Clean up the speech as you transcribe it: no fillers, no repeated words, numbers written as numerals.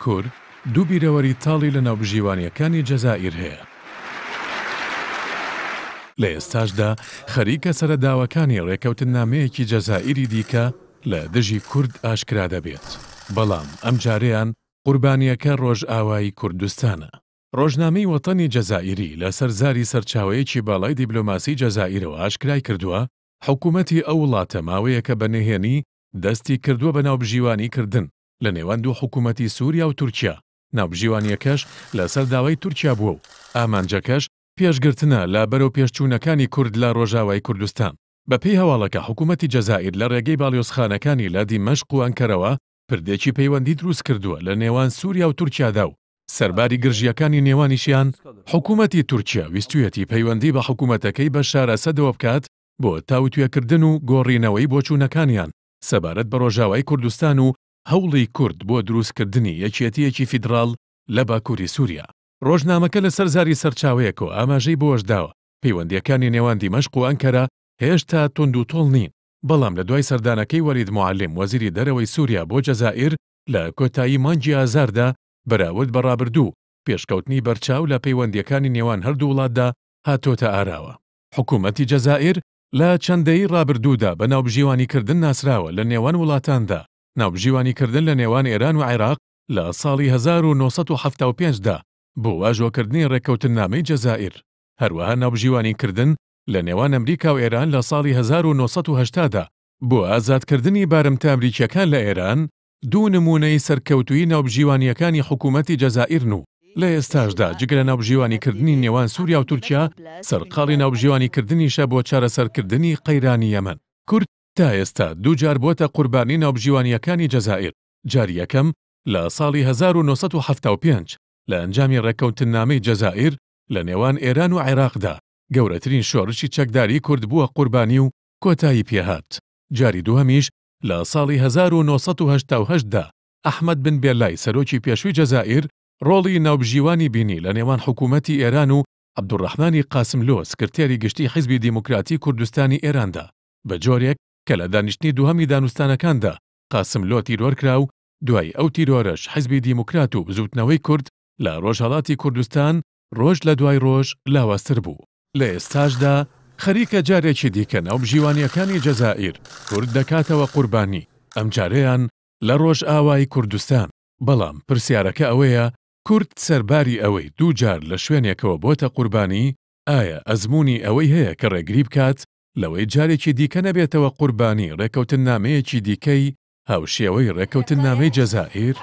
کورد دوو بیرەوەری تاڵی لە ناوبژیوانیەکانی جەزائیر هەیە. لە ئێستاشدا خەریکە سەرەداوەکانی ڕێکەوتنامەیەکی جەزائیری دیکە لە دژی کورد ئاشکرا دەبێت. بەڵام ئەم جارەیان قوربانیەکە ڕۆژئاوایی کوردستانە. ڕۆژنامەی وەتەنی جەزائیری لە سەرزاری سەرچاوەیەکی باڵای دیبلۆماسی جەزائیرەوە ئاشکرای کردووە حکوومەتی ئەو وڵاتە ماوەیەکە بەنهێنی دەستی کردووە بە ناوبژیوانی کردن لە نێوان دوو حکوومەتی سووریا و تورکیا. ناوبژیوانیەکەش لەسەر داوای تورکیا بووە و ئامانجەکەش پێشگرتنە لە بەرەو پێشچوونەکانی کورد لە ڕۆژاوای کوردستان. بەپێی هەواڵەکە حکوومەتی جەزائیر لە ڕێگەی باڵیۆزخانەکانی لە دیمەشق و ئەنکەرەوە پردێکی پەیوەندی دروست کردووە لە نێوان سووریا و تورکیادا و سەرباری گرژیەکانی نێوانیشیان حکوومەتی تورکیا ویستویەتی پەیوەندی بە حکوومەتەکەی بەشار ئەسەدەوە بکات بۆ تاوتوێکردن و گۆڕینەوەی بۆچوونەکانیان سەبارەت بە ڕۆژاوای کوردستان و هەوڵی کورد بۆ دروستکردنی یەکێتیەکی فیدراڵ لە باکووری سووریا. ڕۆژنامەکە لە سەرزاری سەرچاوەیەکەوە ئاماژەی بۆشداوە پەیوەندیەکانی نێوان دیمەشق و ئەنکەرە هێشتا تونند و تۆڵ نین. بەڵام لە دوای سەردانەکەی وەلید موعەلیم وەزیری دەرەوەی سووریا بۆ جەزائیر لە کۆتایی مانگی ئازاردا بەراورد بە ڕابردوو پێشکەوتنی بەرچاو لە پەیوەندیەکانی نێوان هەردوو وڵاتدا هاتۆتە ئاراوە. حکوومەتی جەزائیر لە چەندەی ڕابردوودا بە ناوبژیوانیکردن ناسراوە لە نێوان وڵاتاندا. ناوبژیوانیکردن لە نێوان ئێران و عێراق لە ساڵی 1975دا بۆ واژۆکردنی ڕێکەوتنامەی جەزائیر. هەروەها ناوبژیوانیکردن لە نێوان ئەمریکا و ئێران لە ساڵی 1980دا بۆ ئازادکردنی بارمتە ئەمریکیەکان لە ئێران دوو نمونەی سەرکەوتووی ناوبژیوانیەکانی حکوومەتی جەزائیر و لە ئێستاشدا جگە لە ناوبژیوانیکردنی نێوان سووریا و تورکیا سەرقاڵی ناوبژیوانیکردنیشە بۆ چارەسەرکردنی قەیرانی یەمەن. کورد تا ئێستا دووجار بووەتە قوربانی ناوبژیوانیەکانی جەزائیر. جاری یەکەم لە ساڵی 1975 لە ئەنجامی ڕێکەوتنامەی جەزائیر لە نێوان ئێران و عێراقدا گەورەترین شۆڕشی چەکداری کورد بووە قوربانی و کۆتایی پێهات. جاری دووهەمیش لە ساڵی 1980دا ئەحمەد بن بێلای سەرۆکی پێشووی جەزائیر ڕۆڵی ناوبژیوانی بینی لە نێوان حکوومەتی ئێران و عەبدوڕەحمانی قاسملۆ سکرتێری گشتی حیزبی دیموکراتی کوردستانی ئێراندا بە جۆرێک کە لە دانیشتنی دووهەمی دانوستانەکاندا قاسملۆ تیرۆرکرا و دوای ئەو تیرۆرەش حیزبی دیموکرات و بزوتنەوەی کورد لە ڕۆژهەڵاتی کوردستان ڕۆژ لە دوای ڕۆژ لاوازتر بوو. لە ئێستاشدا خەریکە جارێکی دیکە ناوبژیوانیەکانی جەزائیر کورد دەکاتەوە قوربانی، ئەم جارەیان لە ڕۆژئاوای کوردستان. بەڵام پرسیارەکە ئەوەیە کورد سەرباری ئەوەی دووجار لە شوێنێکەوە بۆتە قوربانی ئایا ئەزموونی ئەوەی هەیە کە ڕێگری بکات لەوەی جارێکی دیکە نەبێتەوە قوربانی ڕێکەوتنامەیەکی دیکەی هاوشێوەی ڕێکەوتنامەی جەزائیر؟